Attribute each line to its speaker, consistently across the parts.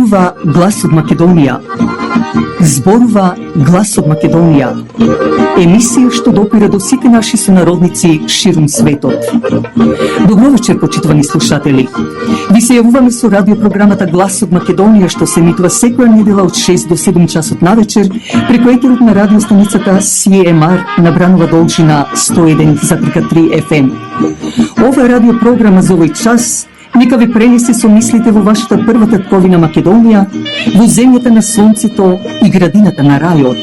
Speaker 1: Зборува Глас од Македонија. Зборува Глас од Македонија. Емисија што допира до сите наши сонародници ширум светот. Добро вечер, почитувани слушатели. Ви се јавуваме со радиопрограмата Глас од Македонија, што се емитува секоја недела од 6 до 7 часот навечер преку етерот на радиостаницата CMR на Бранова должина 101,3 FM. Ова радиопрограма за овој час нека ви пренесе со мислите во вашата прва татковина Македонија, во земјата на сонцето и градината на рајот.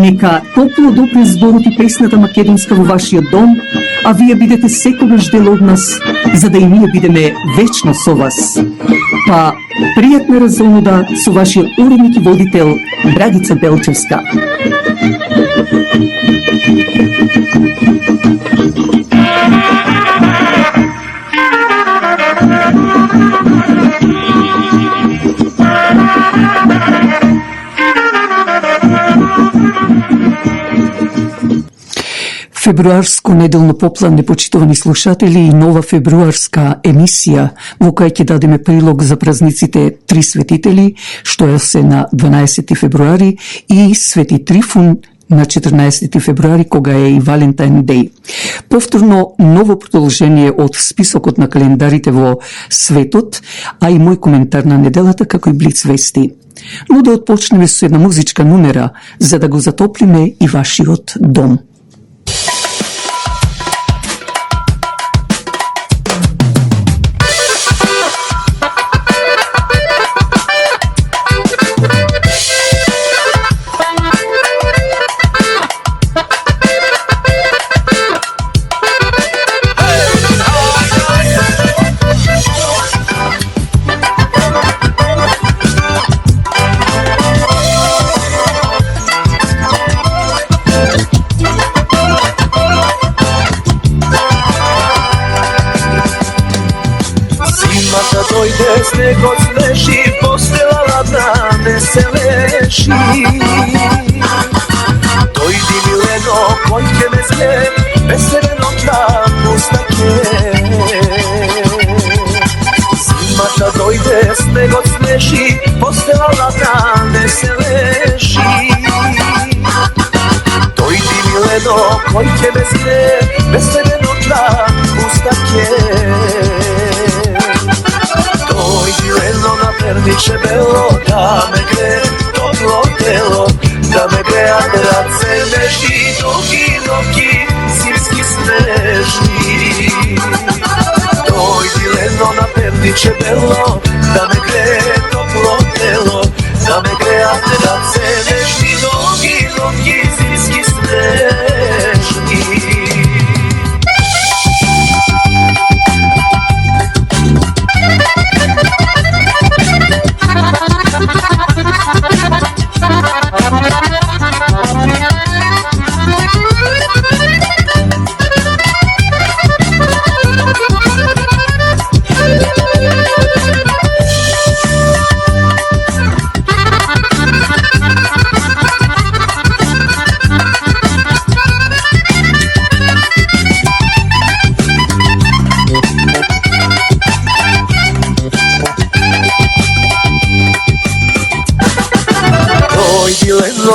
Speaker 1: Нека топло допре зборот и песната македонска во вашиот дом, а вие бидете секогаш дел од нас, за да и ние бидеме вечно со вас. Па, пријатна разонуда со вашиот уредник и водител Драгица Белчевска. Фебруарско неделно поплане, почитувани слушатели, и нова фебруарска емисија во која ќе дадеме прилог за празниците Три светители, што е се на 12 февруари, и Свети Трифун на 14 февруари, кога е и Валентайн Деј. Повторно ново продолжение од списокот на календарите во светот, а и мој коментар на неделата како и Блиц вести. Но да отпочнеме со една музичка номера, за да го затоплиме и вашиот дом.
Speaker 2: Снегот снежи, постела ладна не се лежи. Дојди милено, кој ќе ме зле, без тебе ноќна пуста ке. Зимата дојде, снегот снежи, постела ладна не се лежи. Дојди милено, кој ќе ме зле, без тебе ноќна пуста ке. Дојди лено на перниче бело, да ме гре топло тело, да ме греат раце нежни, долги ноки, зимски снежни. Дојди лено на перниче бело, да ме гре топло тело, да ме греат раце нежни, долги ноки, зимски снежни.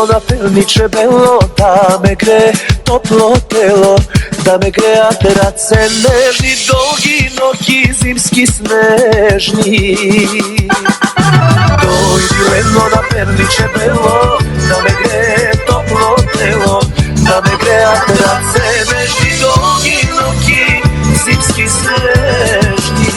Speaker 2: На перниче бело, да ме гре топло тело, да ме греат раце нежни, долги ноки, зимски снежни. Дојди лено на перниче бело, да ме гре топло тело, да ме греат раце нежни, долги ноки, зимски снежни.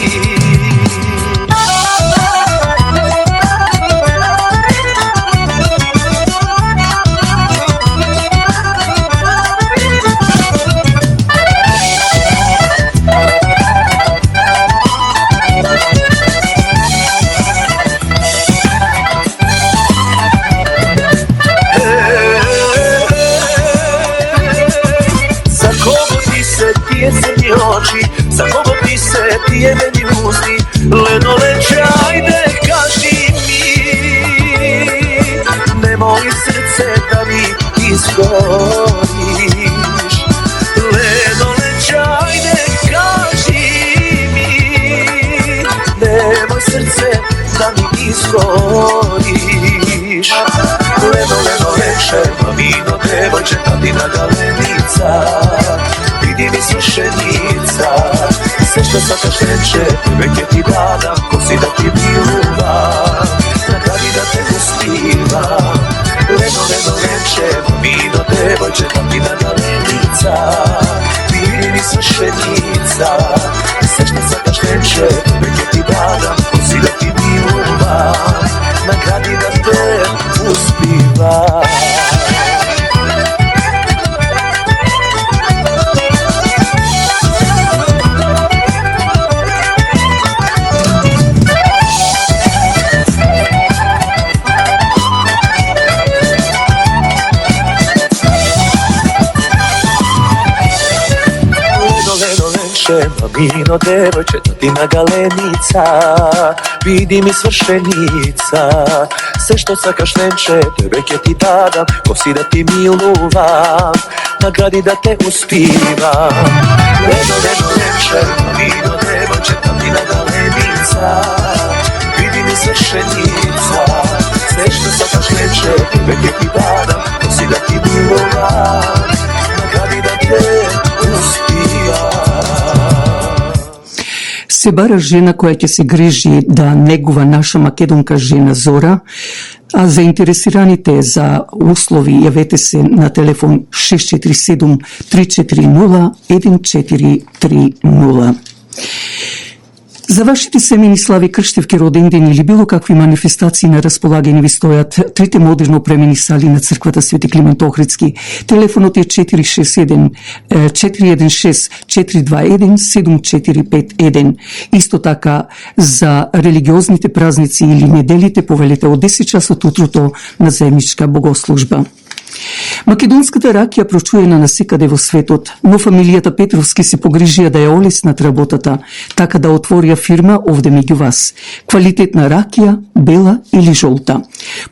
Speaker 2: За кого ти се тие мени узни, лено лече, ајде кажи ми, немој срце да ми изгориш. Лено лече, ајде кажи ми, немој срце да ми изгориш. skoriš. Leno, leno, leče, vino, devojče, tatina galenica, vidi mi svršenica, sve što sakaš neće, uvek je ti dana, ko si da ti miluvam, nagradi da te uspivam. Leno, leno, leče, vino, devojče, tatina galenica, vidi mi svršenica, sve što sakaš neće, uvek je ti dana, ko si da ti miluvam, nagradi da te uspivam. Mamino, devojče, tatina galenica, vidi mi svršenica, sve što sakaš neće, tebe ke ti dadam, ko si da ti miluvam, nagradi da te uspivam. Leno, leno, leče, mamino, devojče, tatina galenica, vidi mi svršenica, sve što sakaš neće, tebe ke ti dadam, ko si da ti miluvam, nagradi da te uspivam.
Speaker 1: Се бара жена која ќе се грижи да негува наша македонка жена Зора, а заинтересираните за услови јавете се на телефон 647 340 1430. За вашите семени слави, крштевки, родендени или било какви манифестации на располагање ви стојат трите модерно опремени сали на црквата Свети Климент Охридски. Телефонот е 461 416 421 7451. Исто така за религиозните празници или неделите повелете од 10 часот утрото на заедничка богослужба. Македонската ракија прочуена насекаде во светот, но фамилијата Петровски се погрижија да ја олеснат работата, така да отворија фирма овде меѓу вас. Квалитетна ракија, бела или жолта.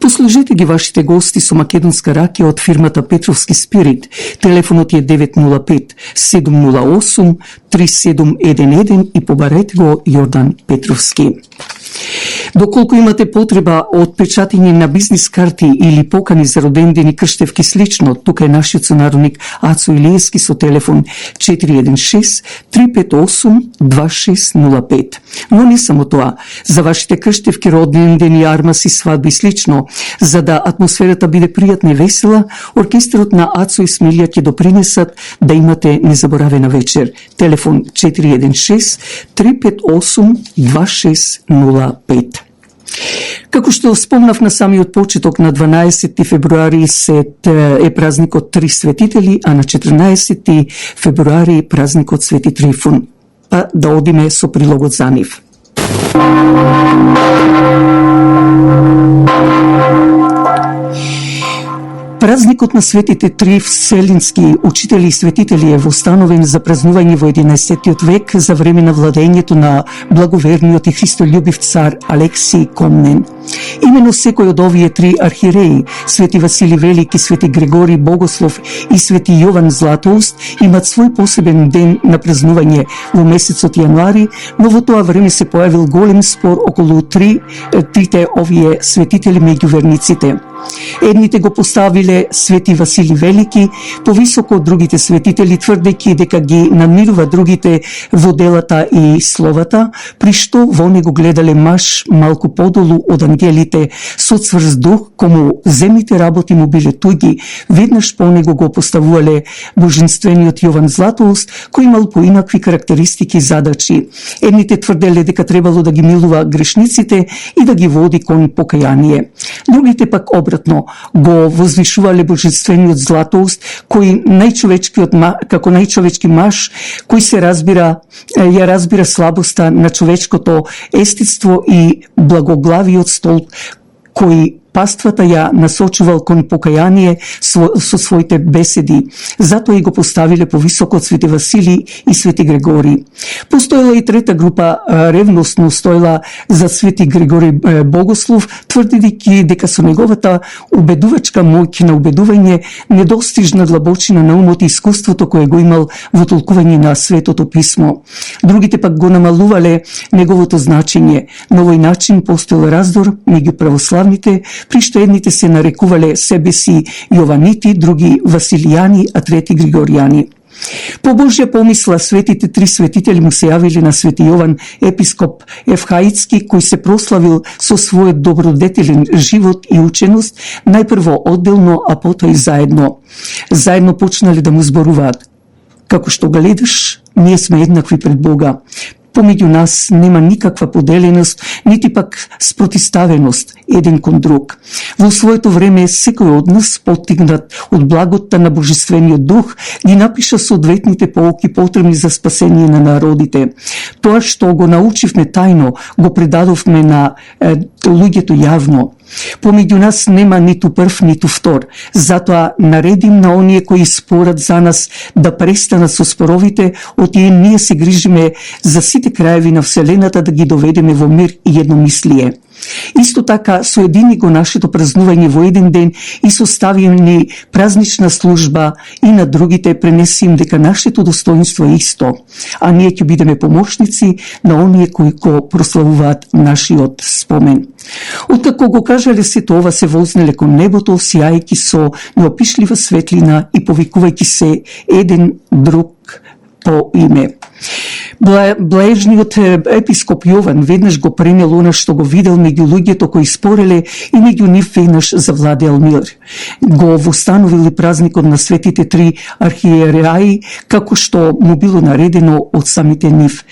Speaker 1: Послужете ги вашите гости со македонска ракија од фирмата Петровски Спирит. Телефонот е 905 708 3711 и побарете го Јордан Петровски. Доколку имате потреба од печатење на бизнис карти или покани за родендени, крштевки слично, тука е нашиот сонародник Ацо Илиевски со телефон 416 358 2605. Но не само тоа, за вашите крштевки, родендени, армаси, свадби и слично, за да атмосферата биде пријатна и весела, оркестрот на Ацо и Смилја ќе допринесат да имате незаборавена вечер. Телефон 416 358 2605. Како што спомнав на самиот почеток, на 12 февруари е празникот Три светители, а на 14 февруари празникот Свети Трифун. Па да одиме со прилогот за нив. Празникот на светите три вселински учители и светители е востановен за празнување во 11 век за време на владењето на благоверниот и христолюбив цар Алексиј Комнен. Имено секој од овие три архиереи, Свети Васили Велики, Свети Григорий Богослов и Свети Јован Златоуст, имат свој посебен ден на празнување во месецот јануари, но во тоа време се појавил голем спор околу трите овие светители меѓу верниците. Едните го поставиле Свети Васили Велики повисоко од другите светители, тврдејќи дека ги надмирува другите во делата и словата, при што во него гледале маж малку подолу од ангелите со цврст дух, кому земните работи му биле туѓи. Веднаш по него го поставувале божествениот Јован Златоуст, кој имал поинакви карактеристики и задачи. Едните тврделе дека требало да ги милува грешниците и да ги води кон покаяние. Другите пак обратно го возвишувале божествениот Златоуст, кој како најчовечки маж, кој ја разбира слабоста на човечкото естетство и благоглавиот столб, кој паствата ја насочувал кон покаяние со своите беседи. Затоа и го поставиле повисоко од Свети Василий и Свети Григорий. Постоела и трета група, ревностно стоила за Свети Григорий Богослов, тврдејќи дека со неговата убедувачка моќ на убедување недостижна длабочина на умот и искуството кое го имал во толкување на Светото писмо. Другите пак го намалувале неговото значење. На овој начин постоел раздор меѓу православните, при што едните се нарекувале себе си Јованити, други Василијани, а трети Григоријани. По Божја помисла, светите три светители му се јавили на Свети Јован, епископ Евхаицки, кој се прославил со својот добродетелен живот и ученост, најпрво одделно, а потоа и заедно. Заедно почнале да му зборуваат. Како што гледаш, ние сме еднакви пред Бога. Помеѓу нас нема никаква поделеност, нити пак спротиставеност еден кон друг. Во своето време секој од нас, поттигнат од благота на Божествениот дух, ги напиша соодветните поуки потребни за спасение на народите. Тоа што го научивме тајно, го предадовме на луѓето јавно. Помеѓу нас нема ниту прв, ниту втор. Затоа наредим на оние кои спорат за нас да престанат со споровите, од тие ние се грижиме за сите краеви на Вселената да ги доведеме во мир и едномислие. Исто така, соедини го нашето празнување во еден ден и состави ни празнична служба и на другите пренеси им дека нашето достоинство е исто, а ние ќе бидеме помошници на оние кои го прославуваат нашиот спомен. Откако го кажале сето ова, се вознеле кон небото, сјајќи со неопишлива светлина и повикувајќи се еден друг по име. Блажниот епископ Јован веднаш го пренел она што го видел меѓу луѓето кои спореле и меѓу нив веднаш завладеал мир. Го востановил и празникот на светите три архиереи, како што му било наредено од самите нив.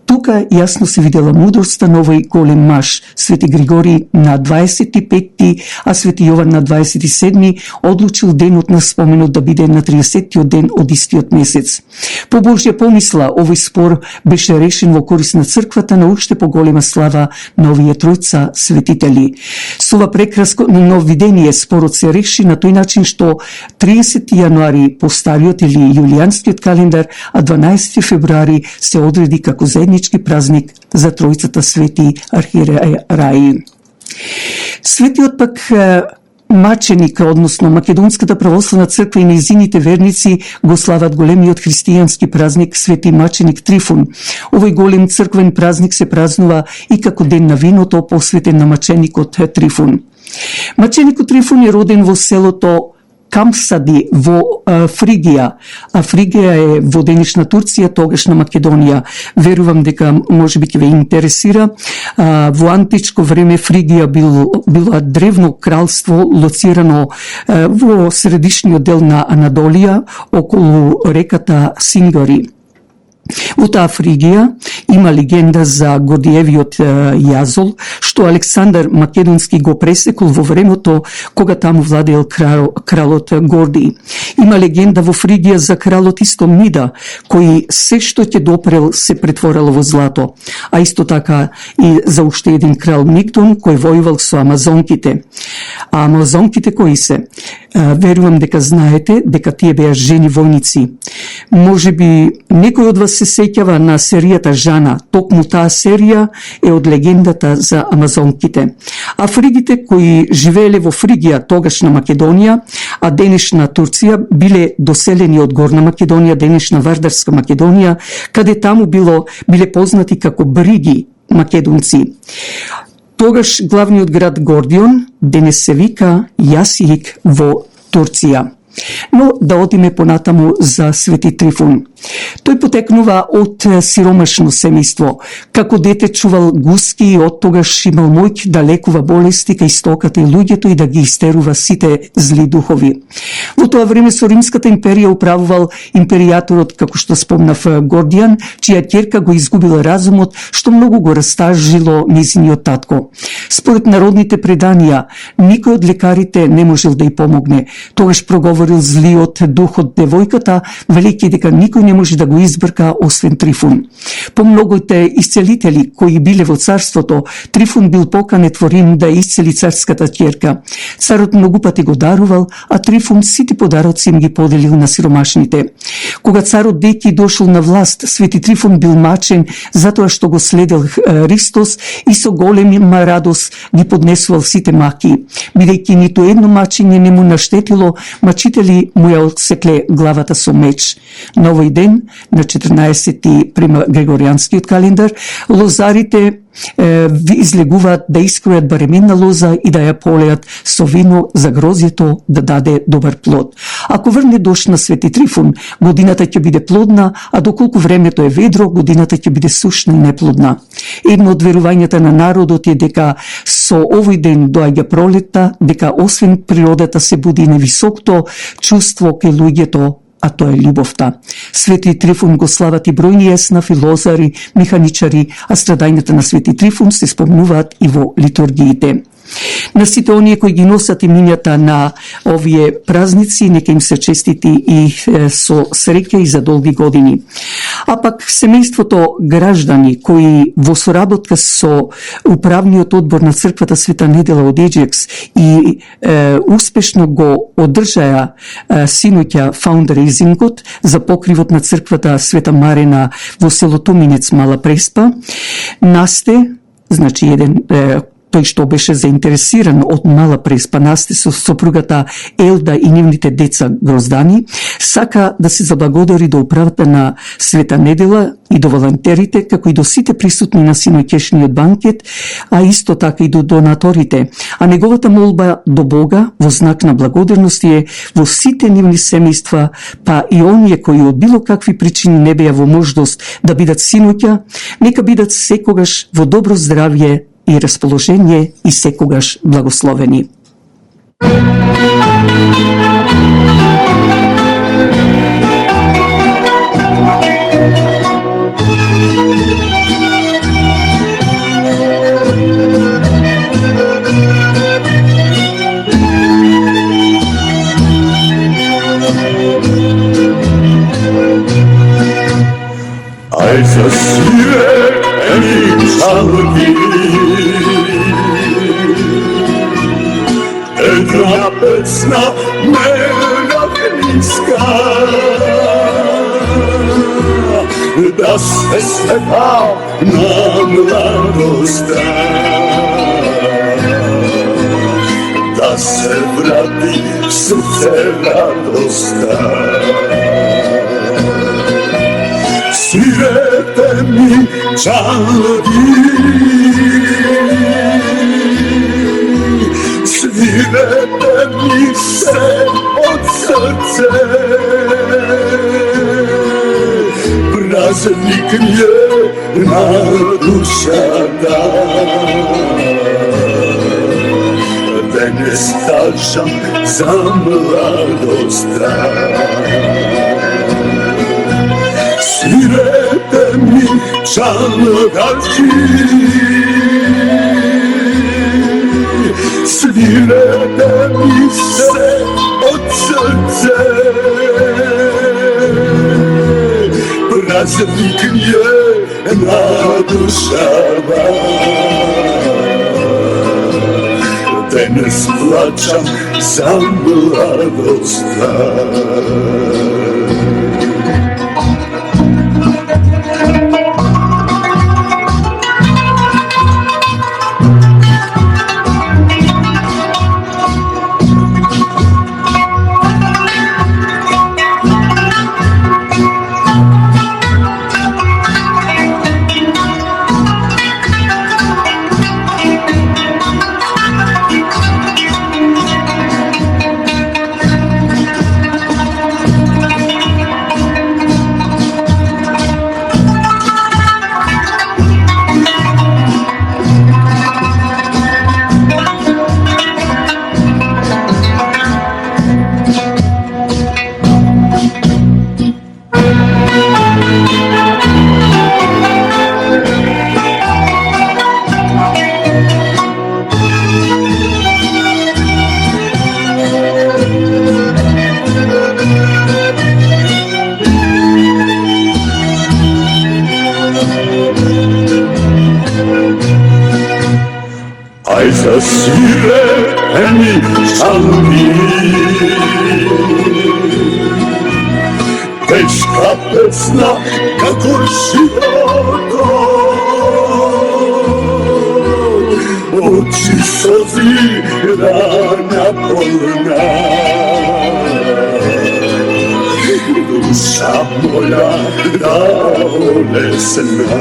Speaker 1: Тука јасно се видела мудроста на овој голем маж. Свети Григорий на 25-ти, а Свети Јован на 27-ми одлучил денот на споменот да биде на 30-тиот ден од истиот месец. По Божја помисла, овој спор беше решен во корист на црквата на уште поголема слава на овие тројца светители. Со ова прекрасно видение спорот се реши на тој начин што 30 јануари по стариот или јулијанскиот календар, а 12 февруари се одреди како заеднички празник за тројцата свети архиереи. Светиот пак маченик, односно Македонската православна црква и нејзините верници го слават големиот христијански празник Свети маченик Трифун. Овој голем црквен празник се празнува и како ден на виното, посветен на маченикот Трифун. Маченикот Трифун е роден во селото Камсади во Фригија, а Фригија е во денешна Турција, тогашна Македонија. Верувам дека можеби ќе ве интересира. Во античко време Фригија било древно кралство лоцирано во средишниот дел на Анадолија, околу реката Сингари. Во таа Фригија има легенда за Гордиевиот јазол, што Александар Македонски го пресекол во времето кога таму владеел кралот Гордий. Има легенда во Фригија за кралот Истомнида, кој се што ќе допрел се претворило во злато, а исто така и за уште еден крал Мигдон кој војувал со амазонките. А амазонките кои се? Верувам дека знаете дека тие беа жени војници. Можеби некој од вас се сеќава на серијата Жана. Токму таа серија е од легендата за амазонките. А фригите кои живееле во Фригија, тогашна Македонија, а денешна Турција, биле доселени од Горна Македонија, денешна Вардарска Македонија, каде таму биле познати како бриги македонци. Тогаш главниот град Гордион денес се вика Јасиик во Турција. Но да одиме понатаму за Свети Трифун. Тој потекнува од сиромашно семејство. Како дете чувал гуски и од тогаш имал моќ да лекува болести кај стоката и луѓето и да ги истерува сите зли духови. Во тоа време со Римската империја управувал империјаторот, како што спомнав, Гордијан, чија ќерка го изгубила разумот, што многу го растажило нејзиниот татко. Според народните преданија, никој од лекарите не можел да ја помогне. Тогаш проговорил злиот дух од девојката, велејќи дека никој не може да го избрка освен Трифун. По многоте исцелители кои биле во царството, Трифун бил поканет во Рим да исцели царската ќерка. Царот многу пати го дарувал, а Трифун сите подароци им ги поделил на сиромашните. Кога царот Деки дошол на власт, Свети Трифун бил мачен затоа што го следел Христос и со голема радост ги поднесувал сите маки. Бидејќи ниту едно мачење не му наштетило, мачители му ја отсекле главата со меч. На овој ден, на 14 према Григоријанскиот календар, лозарите излегуваат да искројат баременна лоза и да ја полеат со вино за грозјето да даде добар плод. Ако врне дожд на Свети Трифун, годината ќе биде плодна, а доколку времето е ведро, годината ќе биде сушна и неплодна. Едно од верувањата на народот е дека со овој ден доаѓа пролетта, дека освен природата се буди и невисокото чувство кај луѓето, а тоа е љубовта. Свети Трифун го слават и бројни еснафи, лозари, механичари, а страдањата на Свети Трифун се спомнуваат и во литургиите. На сите оние кои ги носат имињата на овие празници, нека им се честити и со среќа и за долги години. А пак семејството граждани кои во соработка со управниот одбор на црквата Света Недела од Еџекс и успешно го одржаја синоќа фаундрейзингот за покривот на црквата Света Марина во село Томинец, Мала Преспа, Насте, значи еден тој што беше заинтересиран од Мала Преспа, Насте со сопругата Елда и нивните деца Гроздани, сака да се заблагодари до управата на Света Недела и до волонтерите, како и до сите присутни на синоќешниот банкет, а исто така и до донаторите. А неговата молба до Бога во знак на благодарност е во сите нивни семејства, па и оние кои од било какви причини не беа во можност да бидат синоќа, нека бидат секогаш во добро здравје и расположение и секогаш благословени.
Speaker 2: Aj zasvireni žalgi, jedna pesna melodijska, da se sveta na mladost da, da se vrati srce radosta. Svirete mi čalgi, svirete mi se od srce, praznik njena duša da, da ne stažam za mladost da. Svirete mi čalgači, svirete mi se od srce, praznik njena duša da, danas plačam za mladost da.
Speaker 3: свирепени жалби. Тешка песна како живото, очи сози рана полна, душа моја да олесна.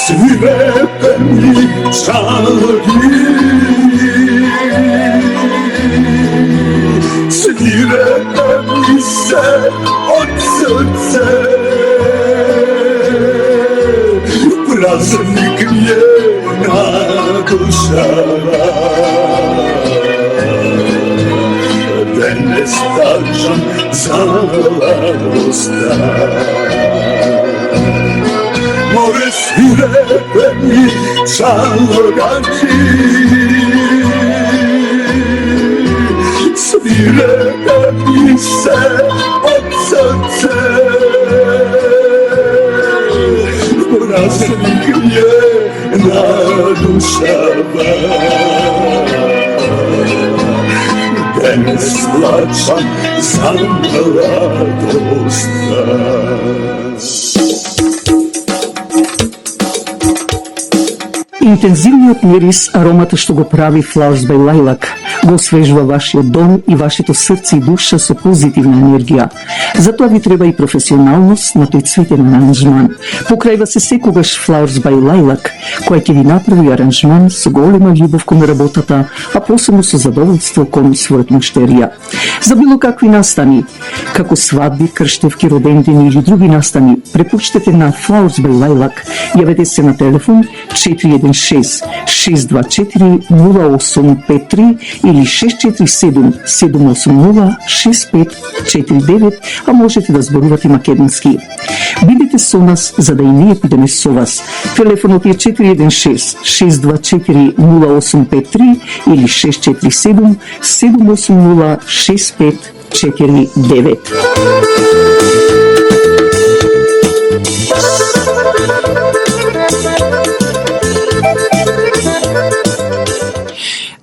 Speaker 3: Свирепени жалби, свирепени се од срце, празник ми е на душава. Денес тажам за радоста. Море свирепени жалгаči, свирепени се од срце, празник ми е на душава. Денес плачам за младоста.
Speaker 1: Интензивниот мирис, аромата што го прави Flowers by Lilac, го освежува вашиот дом и вашето срце и душа со позитивна енергија. Затоа ви треба и професионалност на тој цветен аранжман. Покрајва се секогаш Flowers by Lilac, која ќе ви направи аранжман со голема љубов кон работата, а посебно со задоволство кон својот муштерија. За било какви настани, како свадби, крштевки, родендени или други настани, препуштете на Flowers by Lilac. Јавете се на телефон 416-624-0853 или 647-780-6549, а можете да зборувате македонски. Бидете со нас, за да и ние бидеме со вас. Телефонот е 416-624-0853 или 647-780-6549.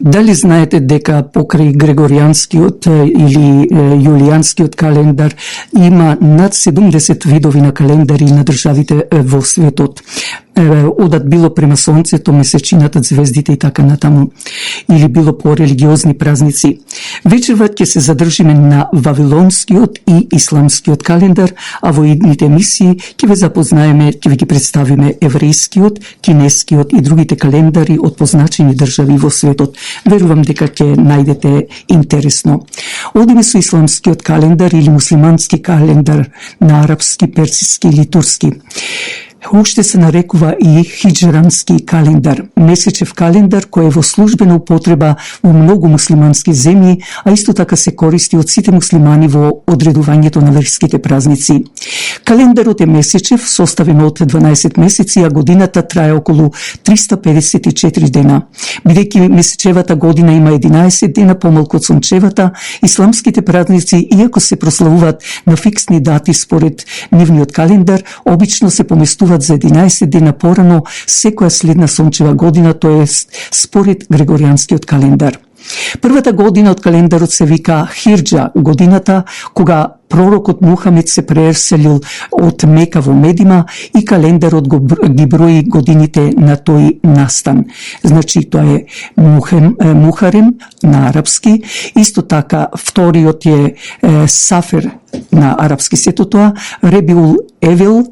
Speaker 1: Дали знаете дека покрај Грегоријанскиот или Јулијанскиот календар има над 70 видови на календари на државите во светот? Одат било према сонцето, месечината, звездите и така натаму, или било по религиозни празници. Вечерва ќе се задржиме на Вавилонскиот и Исламскиот календар, а во идните емисии ќе ве запознаеме, ќе ви ги представиме еврејскиот, кинескиот и другите календари од позначени држави во светот. Верувам дека ќе најдете интересно. Одиме со Исламскиот календар или муслимански календар на арапски, персиски или турски. Уште се нарекува и хиџрански календар, месечев календар кој е во службена употреба во многу муслимански земји, а исто така се користи од сите муслимани во одредувањето на верските празници. Календарот е месечев, составен од 12 месеци, а годината трае околу 354 дена. Бидејќи месечевата година има 11 дена помалку од сончевата, исламските празници, иако се прославуваат на фиксни дати според нивниот календар, обично се поместуваат за 11 дена порано секоја следна сончева година, тоест според Грегоријанскиот календар. Првата година од календарот се вика Хирџа, годината кога пророкот Мухамед се преселил од Мека во Медина и календарот ги брои годините на тој настан. Значи, тоа е Мухарем на арапски, исто така вториот е Сафер на арапски, сето тоа, Ребиул Евел,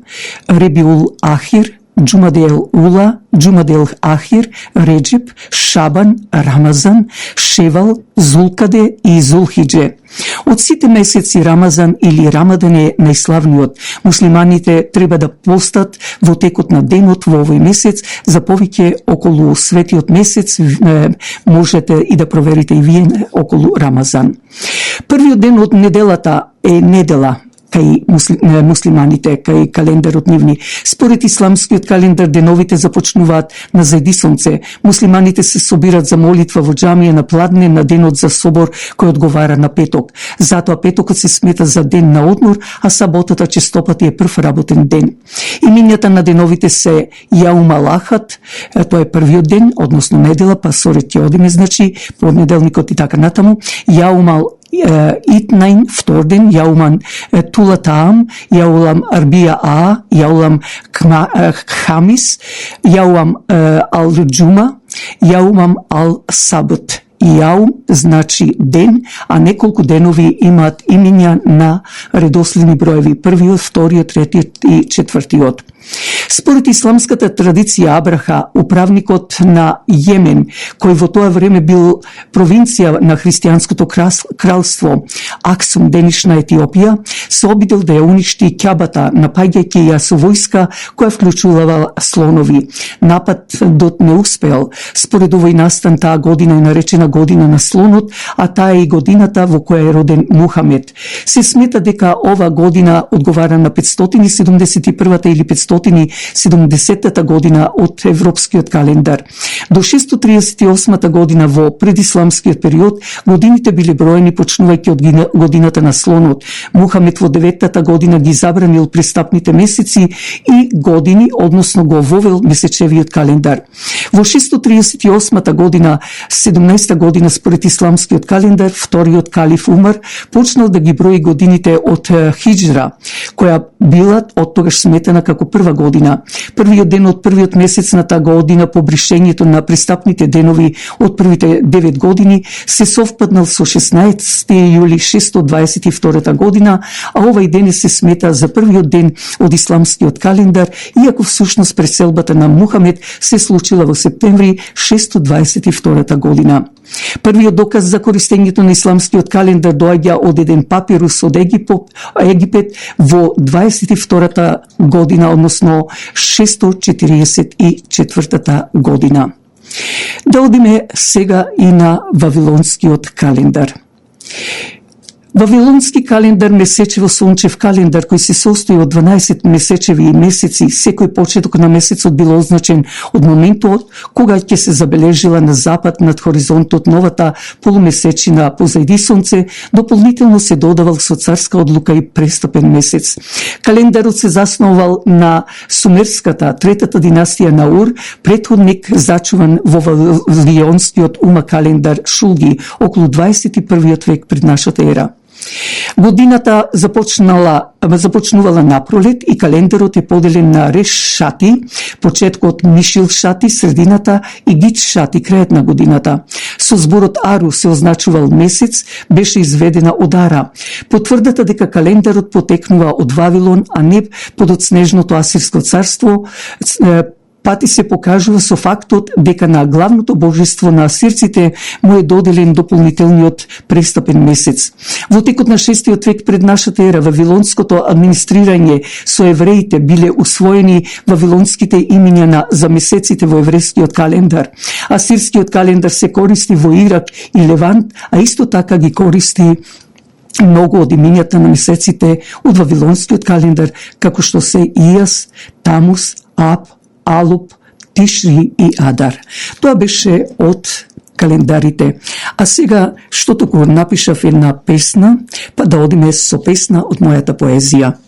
Speaker 1: Ребиул Ахир, Џумадел Ула, Џумадел Ахир, Реджеп, Шабан, Рамазан, Шевал, Зулкаде и Зулхидже. Од сите месеци Рамазан или Рамадан е најславниот. Муслиманите треба да постат во текот на денот во овој месец, за повеќе околу светиот месец можете и да проверите и вие околу Рамазан. Првиот ден од неделата е недела, кај муслиманите, кај календарот нивни. Според исламскиот календар, деновите започнуваат на зајди сонце. Муслиманите се собират за молитва во џамија на пладне на денот за собор кој одговара на петок. Затоа петокот се смета за ден на одмор, а саботата честопати е прв работен ден. Имињата на деновите се Јаум ал-Ахад, тоа е првиот ден, односно недела, па соред ќе одиме, значи, понеделникот и така натаму. Јаум ал-Итнаин, втор ден, Јауман Тулатаам, Јаулам Арбија А, Јаулам Хамис, Јаум ал-Џума, Јаумам ал-Сабт. Јаум значи ден, а неколку денови имаат имиња на редоследни броеви, првиот, вториот, третиот и четвртиот. Според исламската традиција, Абраха, управникот на Јемен, кој во тоа време бил провинција на христијанското кралство Аксум, денешна Етиопија, се обидел да ја уништи Ќабата, напаѓајќи ја со војска која вклучувала слонови. Нападот не успеал. Според овој настан, таа година е наречена година на слонот, а таа е и годината во која е роден Мухамед. Се смета дека ова година одговара на 571 или 570 година од европскиот календар. До 638 година во предисламскиот период годините биле броени почнувајќи од годината на слонот. Мухамед во 9-та година ги забранил престапните месеци и години, односно го вовел месечевиот календар. Во 638 година, 17-та година според исламскиот календар, вториот калиф Умар почнал да ги брои годините од хиџра, која била од тогаш сметена како прва година. Првиот ден од првиот месец на таа година по бришењето на престапните денови од првите 9 години се совпаднал со 16 јули 622 година, а овај ден се смета за првиот ден од исламскиот календар, иако всушност преселбата на Мухамед се случила во септември 622 година. Првиот доказ за користењето на исламскиот календар доаѓа од еден папирус од Египет во 22-та година, односно 644 година. Да одиме сега и на Вавилонскиот календар. Вавилонски календар, месечево сончев календар, кој се состои од 12 месечеви и месеци, секој почеток на месецот бил означен од моментот кога ќе се забележила на запад над хоризонтот новата полумесечина позајди сонце, дополнително се додавал со царска одлука и престапен месец. Календарот се заснувал на сумерската, третата династија на Ур, претходник зачуван во вавилонскиот ума календар Шулги, околу 21 век пред нашата ера. Годината започнувала напролет и календарот е поделен на Реш Шати, почеткот Мишил Шати, средината и Гич Шати, крајот на годината. Со зборот Ару се означувал месец, беше изведена од Ара. Потврдата дека календарот потекнува од Вавилон, а не под снежното Асирско царство, пати се покажува со фактот дека на главното божество на асирците му е доделен дополнителниот престапен месец. Во текот на 6 век пред нашата ера, вавилонското администрирање со евреите биле усвоени вавилонските имиња за месеците во еврејскиот календар. Асирскиот календар се користи во Ирак и Левант, а исто така ги користи многу од имињата на месеците од вавилонскиот календар, како што се Ијас, Тамус, Аб, Алуп, Тишри и Адар. Тоа беше од календарите. А сега, што току напишав една песна, па да одиме со песна од мојата поезија.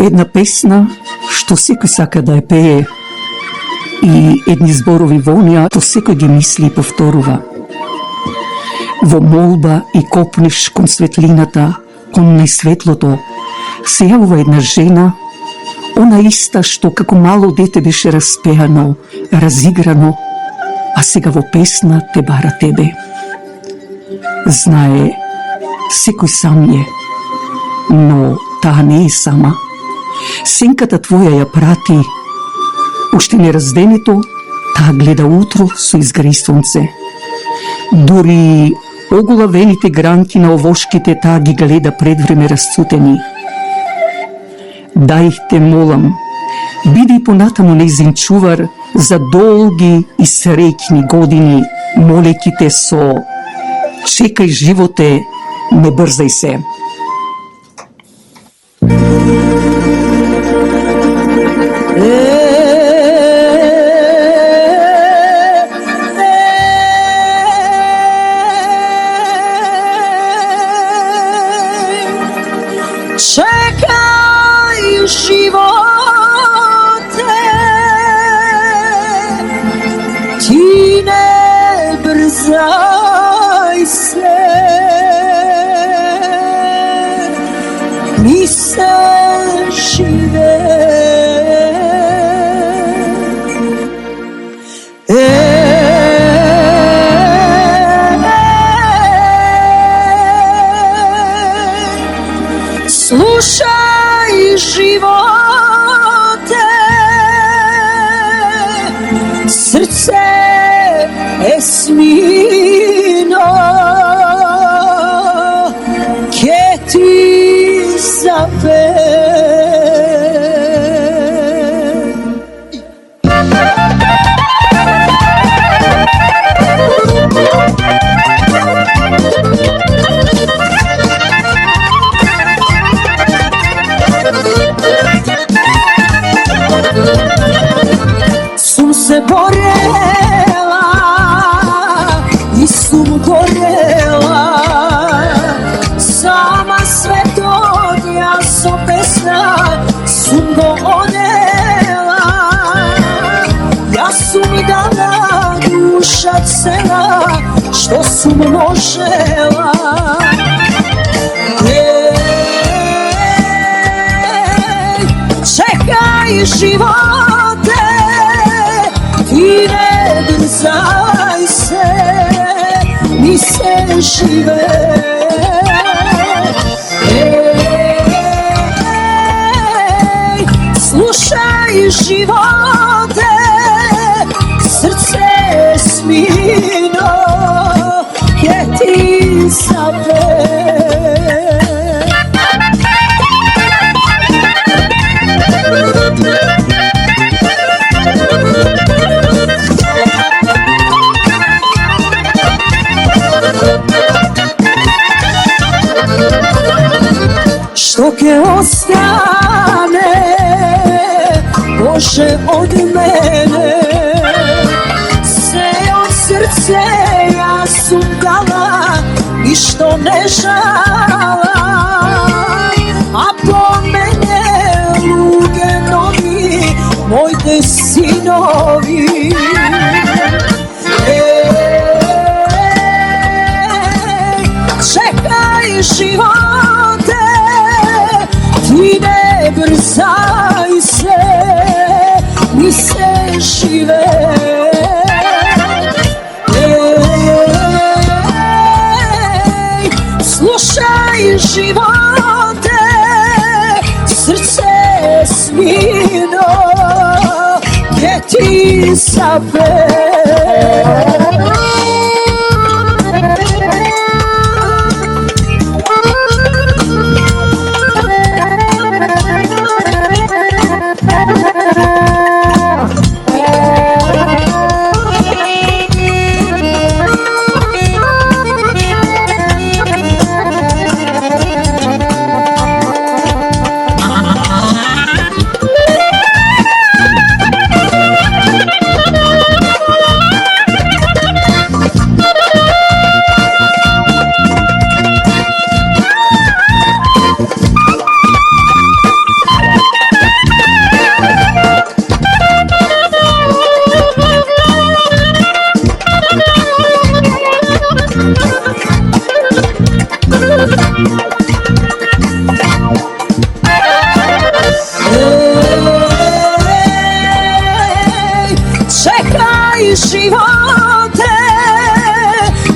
Speaker 1: Една песна што секој сака да ја пее и едни зборови во неа што секој ги мисли и повторува. Во молба и копнеш кон светлината, кон најсветлото, се јавува една жена, она иста што како мало дете беше распеано, разиграно, а сега во песна те бара тебе. Знае секој сам е, но таа не е сама. Сенката твоја ја прати, уште неразденето, таа гледа утро со изгреј сонце. Дури оголавените гранки на овошките таа ги гледа пред време расцутени. Дај те молам, биди понатаму нејзин чувар за долги и среќни години, молејќи те со чекај животе, не брзај се.
Speaker 4: Čekaj živote, ti ne brzaj se, mi se žive. Slušaj živote, srce esmino, che ti zove. Sum se borela i sum gorela, sama svetodja so pesna, sum go onela, ja sum dala duša cela, što sum možela. Čekaj živote, ti ne brzaj se, mi se žive. Slušaj živote, srce smino, che ti zove. Što ke ostane, Bože, od mene, se od srce ja sam dala i što ne žala, a po mene luge novi, moj te sinovi. Čekaj živote, ti ne brzaj se, mi se žive. Slušaj živote, srce smino, gdje ti zove. Čekaj živote,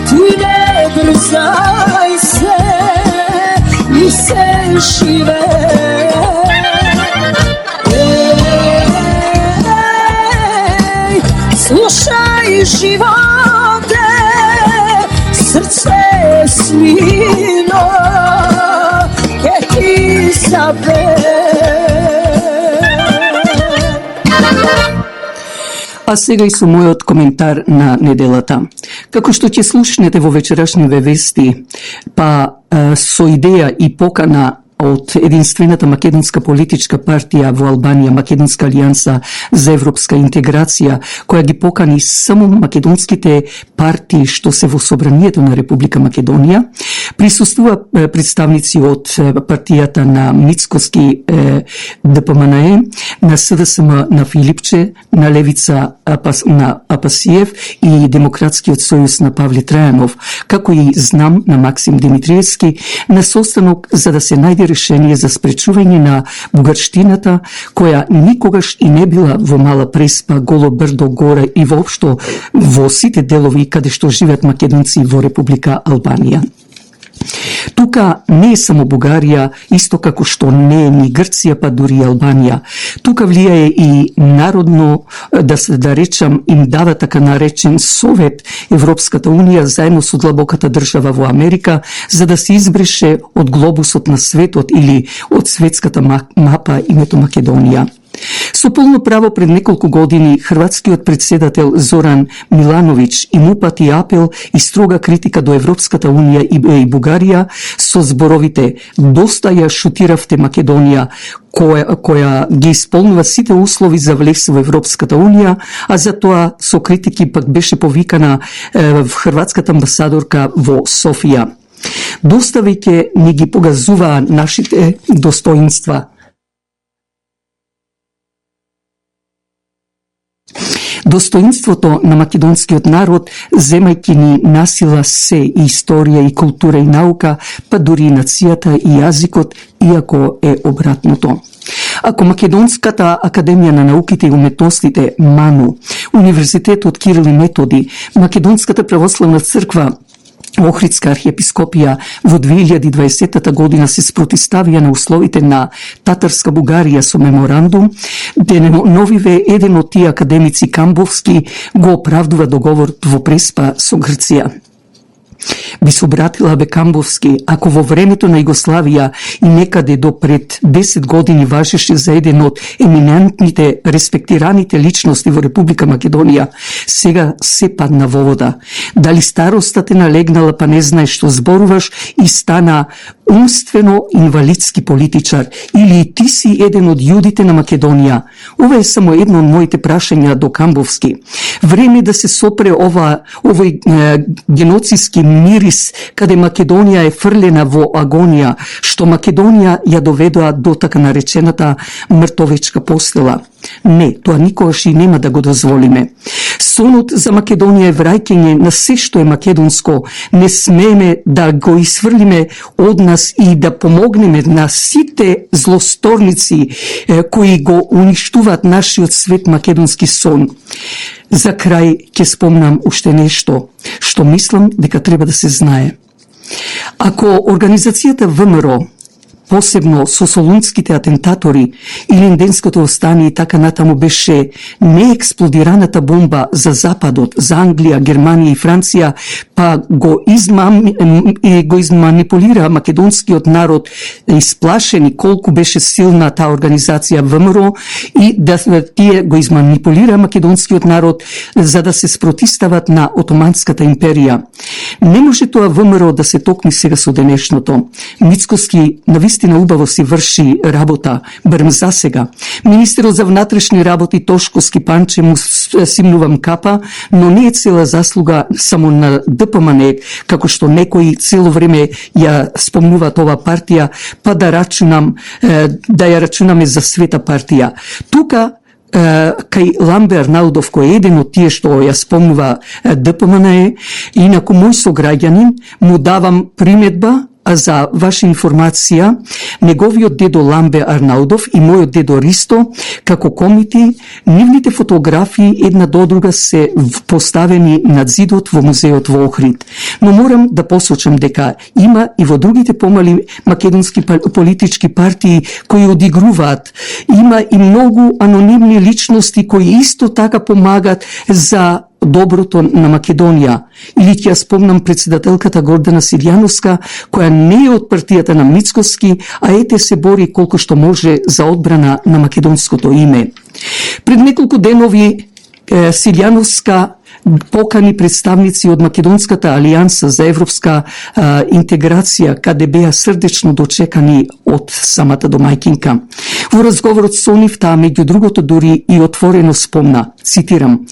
Speaker 4: ti ne brzaj se, žive. Slušaj živote, srce svino, che ti sape.
Speaker 1: А сега и со мојот коментар на неделата. Како што ќе слушнете во вечерашниве вести, па со идеја и покана од единствената македонска политичка партија во Албанија, Македонска алијанса за европска интеграција, која ги покани само македонските партии што се во собранието на Република Македонија, присуствува представници од партијата на Мицкоски ДПМНЕ, на СДСМ на Филипче, на Левица на Апасиев и Демократскиот сојуз на Павле Трајанов, како и знам на Максим Димитриевски, на состанок за да се најде решение за спречување на бугарштината, која никогаш и не била во Мала Преспа, Голо Брдо, Горе и воопшто во сите делови каде што живеат македонци во Република Албанија. Тука не е само Бугарија, исто како што не е ни Грција, па дури и Албанија. Тука влијае и народно, да речам, им дава така наречен Совет Европската Унија заедно со длабоката држава во Америка, за да се избрише од глобусот на светот или од светската мапа името Македонија. Со полно право пред неколку години хрватскиот председател Зоран Милановиќ им упати апел и строга критика до Европската Унија и Бугарија со зборовите "Доста ја шутиравте Македонија, која ги исполнува сите услови за влез во Европската Унија", а за тоа со критики пак беше повикана хрватската амбасадорка во Софија. Доста веќе ни ги погазуваа нашите достоинства. Достоинството на македонскиот народ, земајќи ни насила се и историја и култура и наука, па дури и нацијата и јазикот, иако е обратното. Ако Македонската академија на науките и уметностите МАНУ, Универзитетот Кирил и Методи, Македонската православна црква, Охридска архиепископија во 2020 година се спротивставија на условите на татарска Бугарија со меморандум, деновиве еден од тие академици Камбовски го оправдува договорот во Преспа со Грција. Би се обратила Камбовски, ако во времето на Југославија и некаде до пред 10 години важеше за еден од еминентните, респектираните личности во Република Македонија, сега се падна во вода. Дали староста те налегнала па не знаеш што зборуваш и стана умствено инвалидски политичар, или и ти си еден од јудите на Македонија? Ова е само едно од моите прашања до Камбовски. Време да се сопре овој геноцидски мирис, каде Македонија е фрлена во агонија, што Македонија ја доведоа до така наречената мртовечка постела. Не, тоа никогаш и нема да го дозволиме. Сонот за Македонија е враќање на се што е македонско. Не смееме да го исфрлиме од нас и да помогнеме на сите злосторници кои го уништуваат нашиот свет македонски сон. За крај ќе спомнам уште нешто што мислам дека треба да се знае. Ако организацијата ВМРО, посебно со солунските атентатори, Илинденското остание и така натаму, беше не експлодираната бомба за Западот, за Англија, Германија и Франција, па го изманипулира македонскиот народ, исплашени колку беше силна таа организација ВМРО, и да тие го изманипулира македонскиот народ за да се спротивстават на Отоманската империја. Не може тоа ВМРО да се токми сега со денешното. Мицкоски навистина убаво си врши работа, барем за сега. Министерот за внатрешни работи Тошко Скипанче му симнувам капа, но не е цела заслуга само на ДПМН, како што некои цело време ја спомнуваат ова партија, па да ја рачунаме за света партија. Тука кај Ламбе Арнаудов, кој е еден од тие што ја спомнува ДПМН, инаку мој сограѓанин, му давам приметба за ваша информација, неговиот дедо Ламбе Арнаудов и мојот дедо Ристо, како комити, нивните фотографии една до друга се поставени над зидот во музеот во Охрид. Но морам да посочам дека има и во другите помали македонски политички партии кои одигруваат. Има и многу анонимни личности кои исто така помагат за доброто на Македонија. Или ќе ја спомнам председателката Гордана Силјановска, која не е од партијата на Мицкоски, а ете се бори колку што може за одбрана на македонското име. Пред неколку денови Силјановска покани представници од Македонската алијанса за европска интеграција, каде беа срдечно дочекани од самата домајкинка. Во разговорот со нив, таа меѓу другото дури и отворено спомна, цитирам: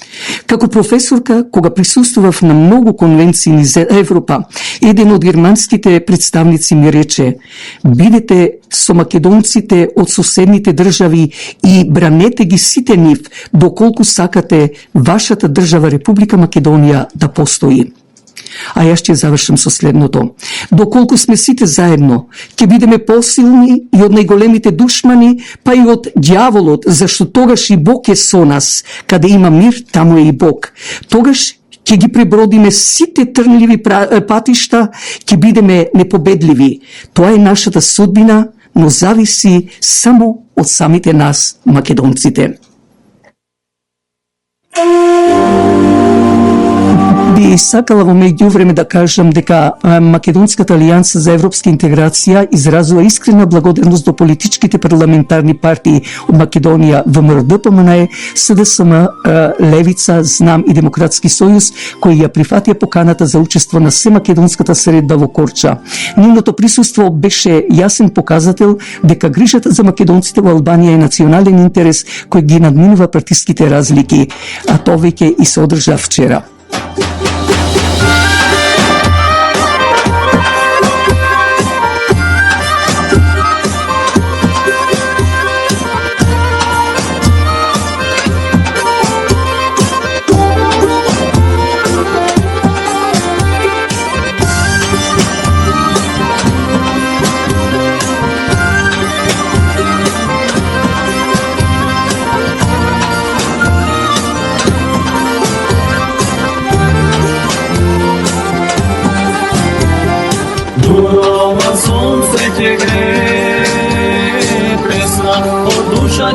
Speaker 1: како професорка, кога присуствував на многу конвенции за Европа, еден од германските представници ми рече: бидете со македонците од соседните држави и бранете ги сите нив, доколку сакате вашата држава Република Македонија да постои. А јас ќе завршам со следното. Доколку сме сите заедно, ќе бидеме посилни и од најголемите душмани, па и од ѓаволот, зашто тогаш и Бог е со нас. Каде има мир, таму е и Бог. Тогаш ќе ги пребродиме сите трнливи патишта, ќе бидеме непобедливи. Тоа е нашата судбина, но зависи само од самите нас, македонците. Би сакала во меѓувреме да кажам дека Македонската алијанса за европска интеграција изразува искрена благодарност до политичките парламентарни партии од Македонија, ВМРО, ДПМНЕ, СДСМ, Левица, Знам и Демократски сојуз, кои ја прифатија поканата за учество на семакедонската средба во Корча. Нивното присуство беше јасен показател дека грижата за македонците во Албанија е национален интерес кој ги надминува партиските разлики, а тоа веќе и се одржа вчера.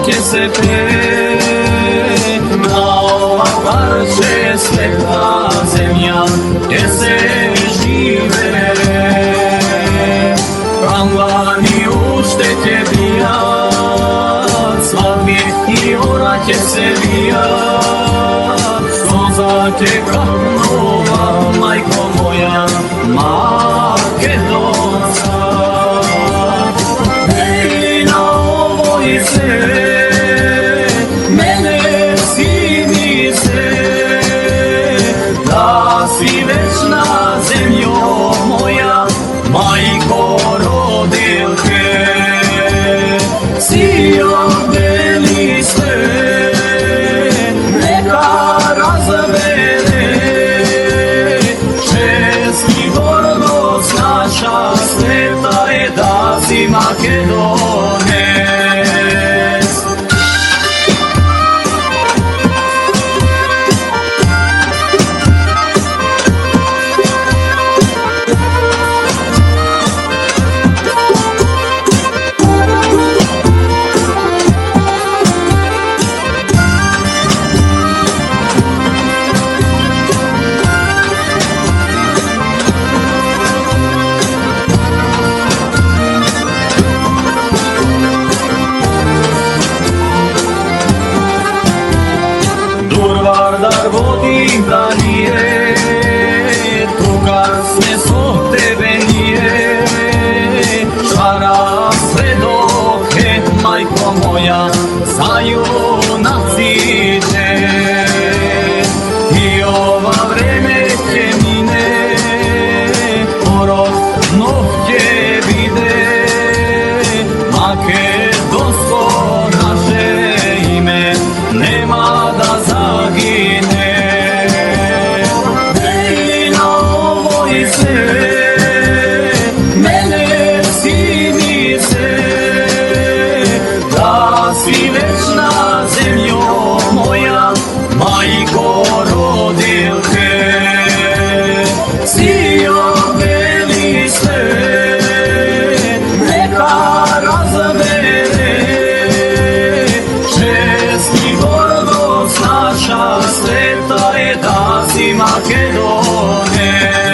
Speaker 2: Ќе се пре на ова парче света земја, ќе се живее. Камбани уште ќе бијат, свадби и ора ќе се бијат, соза ќе капнува, мајко моја, македонска. Ей на овој свет, си вечна земјо моја, мајко родилке, си одели свет, нека разбере, чест и гордост наша света е да си македонец. Да ние, тука сме со тебе ние, шара сведок е, мајко моја, за јунаците. И ова време ќе мине, пород нов ќе биде, македонско наше име нема да загине. Mele Македоне.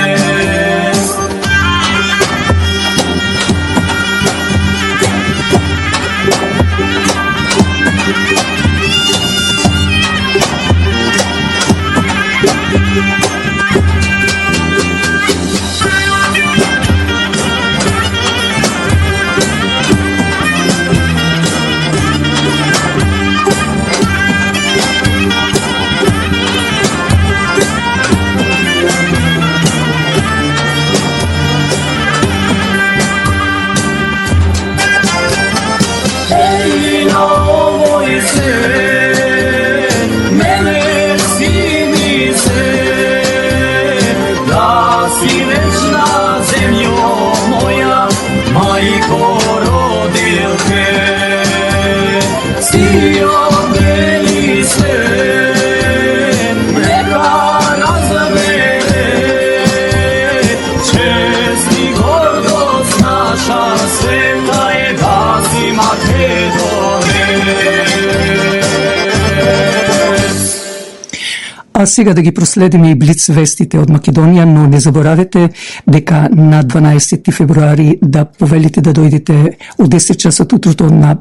Speaker 1: А сега да ги проследиме и блиц вестите од Македонија, но не заборавете дека на 12 февруари да повелите да дојдете од 10 часот утрото на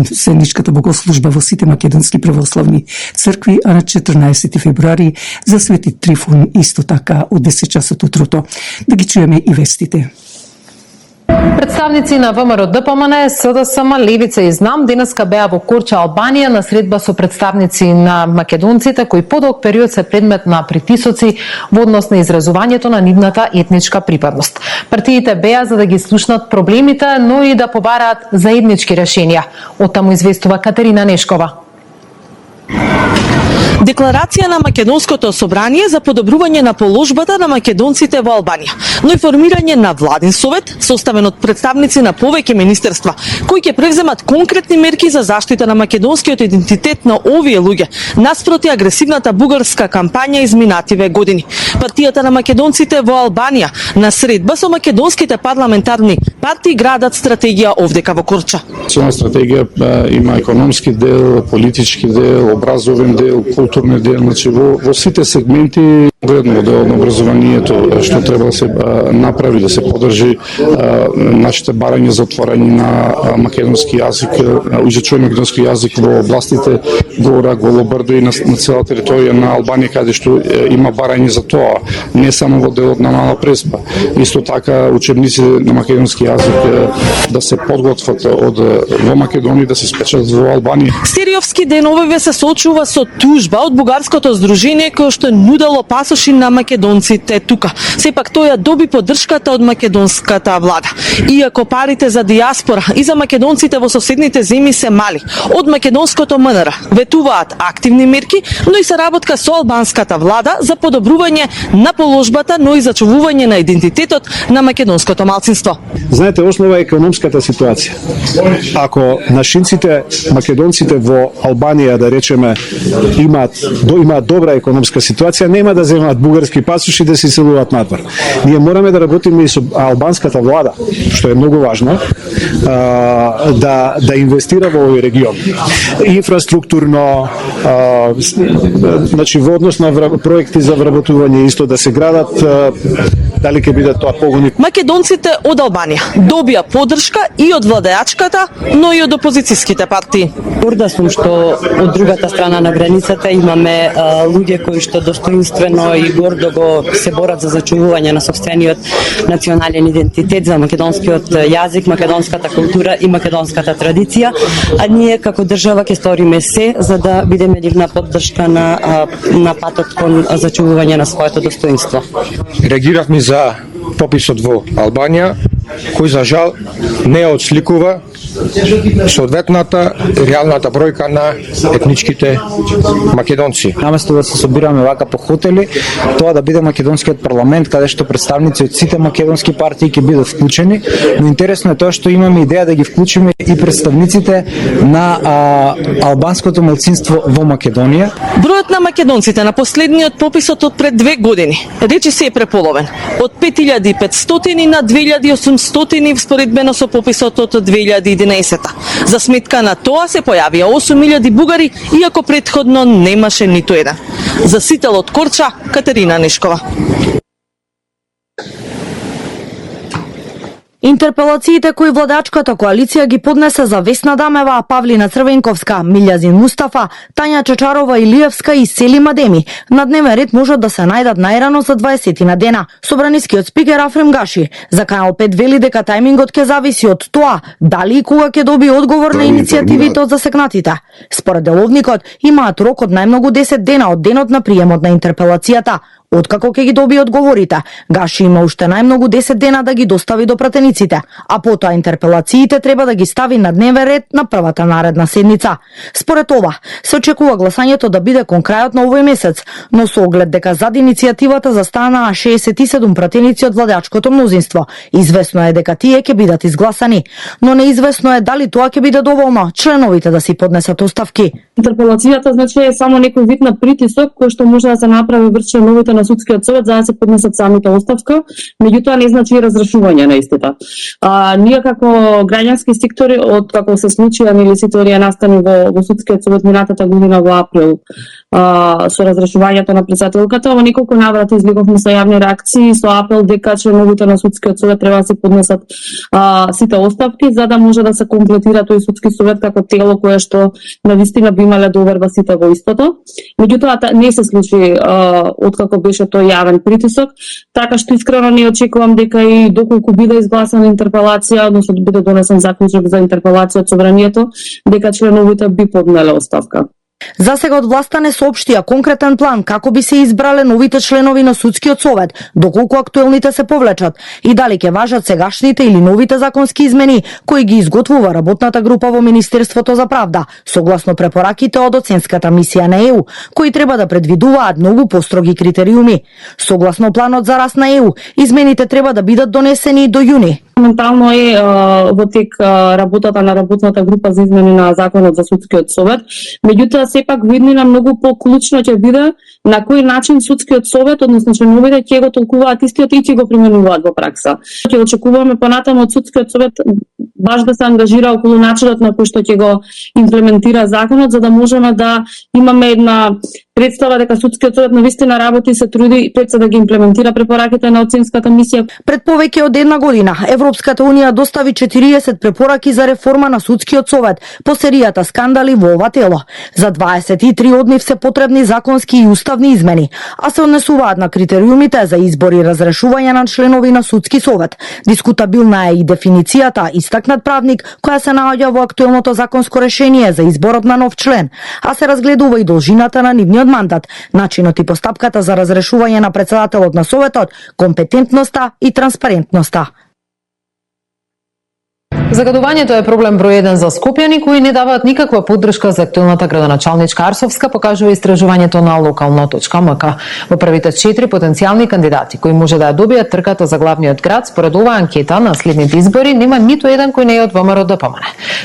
Speaker 1: седничката богослужба во сите македонски православни цркви, а на 14 февруари за Свети Трифун исто така од 10 часот утрото. Да ги чуеме и вестите.
Speaker 5: Представници на ВМРО ДПМН, СДСМ, Левица и Знам денеска беа во Корча, Албанија на средба со представници на македонците кои подолг период се предмет на притисоци во однос на изразувањето на нивната етничка припадност. Партиите беа за да ги слушнат проблемите, но и да побараат заеднички решенија. Оттаму известува Катерина Нешкова.
Speaker 6: Декларација на Македонското собрание за подобрување на положбата на македонците во Албанија, но и формирање на владин совет составен од представници на повеќе министерства кои ќе превземат конкретни мерки за заштита на македонскиот идентитет на овие луѓе наспроти агресивната бугарска кампања изминативе години. Партијата на македонците во Албанија на средба со македонските парламентарни партии градат стратегија овдека во Корча.
Speaker 7: Национална стратегија има економски дел, политички дел, образовен дел, културни дел, значи во сите сегменти гледно модел на образованието што треба да се направи, да се поддржи нашите барања за отворање на македонски јазик, изучување македонски јазик во областите Гора, Голобрдо и на цела територија на Албанија каде што има барање за тоа, не само во делот на Мала Преспа. Исто така учебници на македонски јазик да се подготват во Македонија, да се спечат во Албанија.
Speaker 6: Стериовски деновиве се соочува со тужба од бугарското здружение кое што нудело пасоши на македонците тука. Сепак тој ја доби поддршката од македонската влада. Иако парите за диаспора и за македонците во соседните земји се мали, од македонското МНР ветуваат активни мерки, но и соработка со албанската влада за подобрување на положбата, но и зачувување на идентитетот на македонското малцинство.
Speaker 8: Знаете, основа е економската ситуација. Ако нашинците, македонците во Албанија, да речеме, имаат добра економска ситуација, нема да земаат бугарски пасоши да се иселуваат надвор. Ние мораме да работиме и со албанската влада, што е многу важно, да инвестира во овој регион. Инфраструктурно, значи во однос на проекти за вработување исто да се градат, дали ќе биде тоа погони.
Speaker 6: Македонците од Албанија добија поддршка и од владеачката, но и од опозицијските партии.
Speaker 9: Горда сум што од другата страна на границата имаме луѓе кои што достоинствено и гордо го се борат за зачувување на сопствениот национален идентитет, за македонскиот јазик, македонската култура и македонската традиција, а ние како држава ќе сториме се за да бидеме нивна поддршка на патот кон зачувување на своето достоинство.
Speaker 10: Реагиравме за пописот во Албанија, кој за жал не отсликува соодветната реалната бројка на етничките македонци.
Speaker 11: Наместо да се собираме вака по хотели, тоа да биде македонскиот парламент каде што представници од сите македонски партии ќе бидат вклучени, но интересно е тоа што имаме идеја да ги вклучиме и представниците на албанското малцинство во Македонија.
Speaker 6: Бројот на македонците на последниот пописот од пред 2 години рече се е преполовен, од 5500 на 2800 споредбено со пописот од 2011. За сметка на тоа се појавија 8000 бугари, иако претходно немаше ниту еден. За Сител од Корча, Катерина Нешкова.
Speaker 12: Интерпелациите кои владачката коалиција ги поднесе за Весна Дамева, Павлина Црвенковска, Милјазин Мустафа, Тања Чачарова Илиевска и Селим Адеми на дневен ред можат да се најдат најрано за 20 на дена. Собранискиот спикер Афрем Гаши за Канал 5 вели дека тајмингот ќе зависи од тоа дали и кога ќе доби одговор на иницијативите од засекнатите. Според деловникот имаат рок од најмногу 10 дена од денот на приемот на интерпелацијата. Откако ќе ги доби одговорите, Гаши има уште најмногу 10 дена да ги достави до пратениците, а потоа интерпелациите треба да ги стави на дневен ред на првата наредна седница. Според ова, се очекува гласањето да биде кон крајот на овој месец, но со оглед дека зад иницијативата застанаа 67 пратеници од владачкото мнозинство, известно е дека тие ќе бидат изгласани, но неизвестно е дали тоа ќе биде доволно членовите да си поднесат оставки.
Speaker 13: Интерпелацијата значи е само некој вид на притисок кој што може да се направи врз членовите на судскиот совет за да се поднесат самите оставка, меѓутоа не значи и разрешување на истата. Ние како граѓански сектори од како се случија нели ситуација настани во судскиот совет минатата година во април со разрешувањето на претседателката, во неколку наврати излеговме со јавни реакции со апел дека членовите на судскиот совет треба да се поднесат сите оставки за да може да се комплетира тој судски совет како тело кое што навистина би имале доверба сите во истото. Меѓутоа не се случи откако беше тој јавен притисок, така што искрено не очекувам дека и доколку биде изгласана интерпелација, односно биде донесен заклучок за интерпелација од собранието, дека членовите би поднеле оставка.
Speaker 12: За сега од власта не соопштија конкретен план како би се избрале новите членови на судскиот совет, доколку актуелните се повлечат и дали ќе важат сегашните или новите законски измени кои ги изготвува работната група во Министерството за правда, согласно препораките од оценската мисија на ЕУ, кои треба да предвидуваат многу построги критериуми. Согласно планот за раст на ЕУ, измените треба да бидат донесени до јуни.
Speaker 13: Моментално е во тек работата на работната група за измени на законот за судскиот совет, меѓутоа сепак виднина многу поклучно ќе биде на кој начин судскиот совет, односно членовите ќе го толкуваат истиот и ќе го применуваат во пракса. Ќе очекуваме понатаму од судскиот совет баш да се ангажира околу начинот на кој што ќе го имплементира законот, за да можеме да имаме една представа дека судскиот совет навистина работи и се труди пред се да ги имплементира препораките на оценската мисија.
Speaker 12: Пред повеќе од една година Европската унија достави 40 препораки за реформа на судскиот совет по серијата скандали во ова тело. За 23 од нив се потребни законски и уставни измени, а се однесуваат на критериумите за избор и разрешување на членови на судски совет. Дискутабилна е и дефиницијата, истакнат правник, која се наоѓа во актуелното законско решение за изборот на нов член, а се разгледува и должината на нивниот мандат, начинот и постапката за разрешување на претседателот на советот, компетентноста и транспарентноста.
Speaker 5: Загадувањето е проблем број 1 за скопјани кои не даваат никаква поддршка за актуелната градоначалничка Арсовска, покажува истражувањето на Локално.мк. Во првите 4 потенцијални кандидати кои може да ја добијат трката за главниот град, според оваа анкета на следните избори нема ниту еден кој не е од ВМРО ДПМН.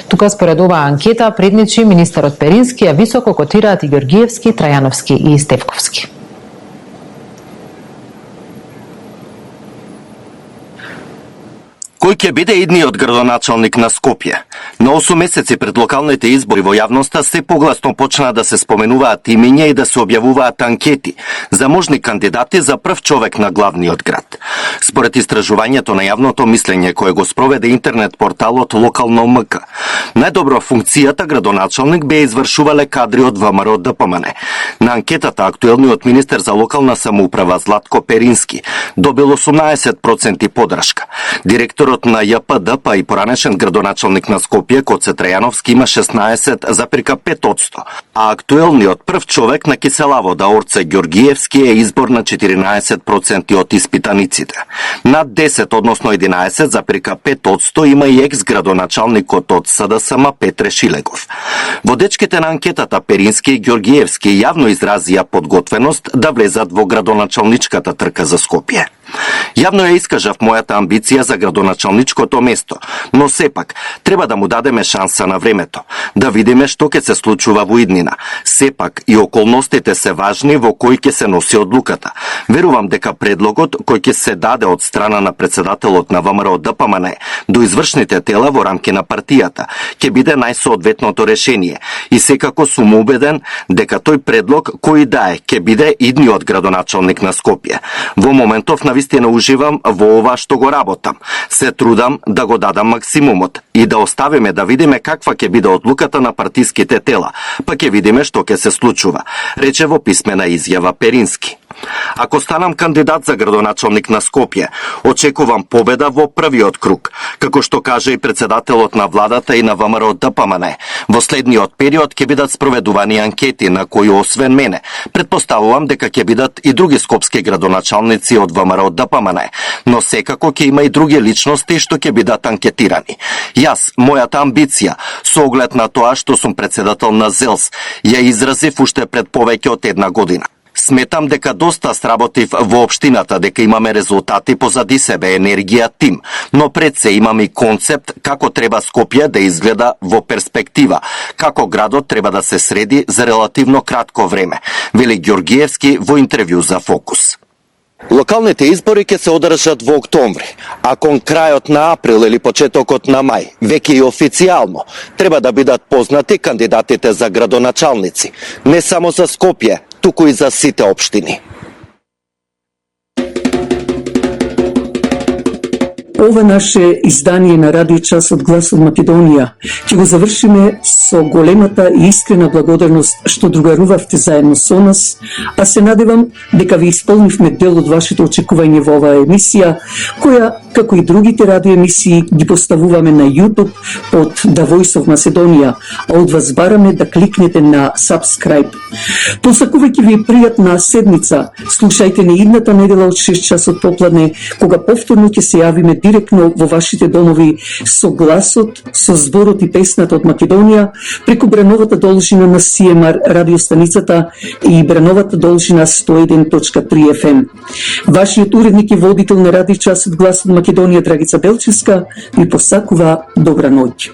Speaker 5: Тука според оваа анкета предничи министерот Перински, а високо котираат и Георгиевски, Трајановски и Стевковски.
Speaker 14: Кој ќе биде идниот градоначалник на Скопје? На 8 месеци пред локалните избори во јавноста се погласно почна да се споменуваат имиња и да се објавуваат анкети за можни кандидати за прв човек на главниот град. Според истражувањето на јавното мислење кое го спроведе интернет порталот Локално.мк, најдобро функцијата градоначалник бе извршувале кадри од ВМРО ДПМН. На анкетата актуелниот министер за локална самоуправа Златко Перински добил 18% поддршка. Директорот на ЈПДП и поранешен градоначалник на Скопје Коце Трајановски има 16,5%, а актуелниот прв човек на Кисела вода Орце Георгиевски е избор на 14% од испитаниците. Над 10, односно 11,5% има и екс-градоначалникот од СДСМ Петре Шилегов. Водечките на анкетата Перински и Георгиевски јавно изразија подготвеност да влезат во градоначалничката трка за Скопје. Јавно ја искажав мојата амбиција за градоначалничкото место, но сепак треба да му дадеме шанса на времето, да видиме што ќе се случува во иднина. Сепак и околностите се важни во кои ќе се носи одлуката. Верувам дека предлогот кој ќе се даде од страна на председателот на ВМРО ДПМН до извршните тела во рамки на партијата ќе биде најсоодветното решение и секако сум убеден дека тој предлог кој да е ќе биде идниот градоначалник на Скопје. Во моментов навистина уживам во ова што го работам. Се трудам да го дадам максимумот и да оставиме да видиме каква ќе биде одлуката на партиските тела, па ќе видиме што ќе се случува, рече во писмена изјава Перински. Ако станам кандидат за градоначалник на Скопје, очекувам победа во првиот круг, како што каже и председателот на владата и на ВМРО ДПМН. Во следниот период ќе бидат спроведувани анкети на кои освен мене, предпоставувам дека ќе бидат и други скопски градоначалници од ВМРО ДПМН, но секако ќе има и други личности што ќе бидат анкетирани. Јас, мојата амбиција, со оглед на тоа што сум председател на ЗЕЛС, ја изразив уште пред повеќе од една година. Сметам дека доста сработив во општината, дека имаме резултати позади себе, енергија, тим, но пред се имам и концепт како треба Скопје да изгледа во перспектива, како градот треба да се среди за релативно кратко време, вели Ѓоргиевски во интервју за Фокус. Локалните избори ќе се одржат во октомври, а кон крајот на април или почетокот на мај, веќе и официјално, треба да бидат познати кандидатите за градоначалници, не само за Скопје, туку и за сите општини.
Speaker 1: Ова наше издание на Радио Час од Глас од Македонија ќе го завршиме со големата и искрена благодарност што другарувавте заедно со нас, а се надевам дека ви исполнивме дел од вашето очекување во оваа емисија, која, како и другите радиоемисии, ги поставуваме на YouTube под The Voice of Macedonia, а од вас бараме да кликнете на Subscribe. Посакувајќи ви пријатна седница, слушајте не идната недела од 6 часот попладне, кога повторно ќе се јавиме директно во вашите домови со гласот, со зборот и песната од Македонија, преку бреновата должина на CMR радиостаницата и бреновата должина 101.3 FM. Вашиот уредник и водител на Радио Час од Глас од Македонија, Драгица Белчевска, ви посакува добра ноќ.